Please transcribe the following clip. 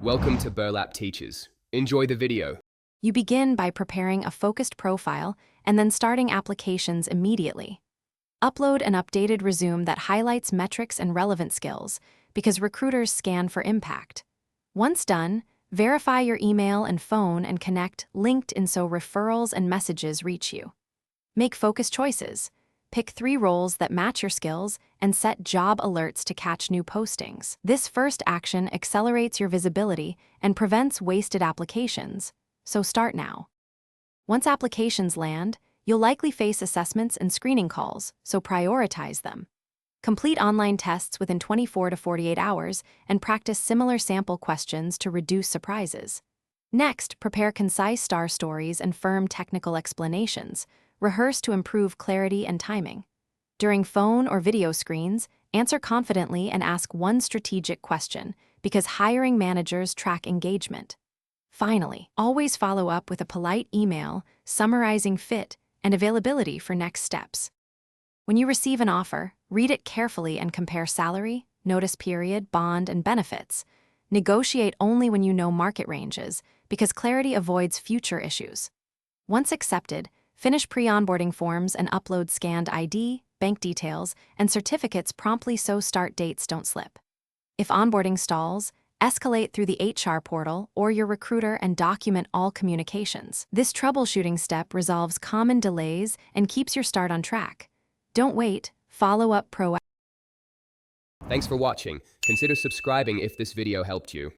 Welcome to Burlap Teachers. Enjoy the video. You begin by preparing a focused profile and then starting applications immediately. Upload an updated resume that highlights metrics and relevant skills because recruiters scan for impact. Once done, verify your email and phone and connect LinkedIn so referrals and messages reach you. Make focused choices. Pick 3 roles that match your skills and set job alerts to catch new postings. This first action accelerates your visibility and prevents wasted applications, so start now. Once applications land, you'll likely face assessments and screening calls, so prioritize them. Complete online tests within 24 to 48 hours and practice similar sample questions to reduce surprises. Next, prepare concise star stories and firm technical explanations. Rehearse to improve clarity and timing. During phone or video screens, answer confidently and ask one strategic question because hiring managers track engagement. Finally, always follow up with a polite email summarizing fit and availability for next steps. When you receive an offer, read it carefully and compare salary, notice period, bond, and benefits. Negotiate only when you know market ranges because clarity avoids future issues. Once accepted, finish pre-onboarding forms and upload scanned ID, bank details, and certificates promptly so start dates don't slip. If onboarding stalls, escalate through the HR portal or your recruiter and document all communications. This troubleshooting step resolves common delays and keeps your start on track. Don't wait, follow up proactively. Thanks for watching. Consider subscribing if this video helped you.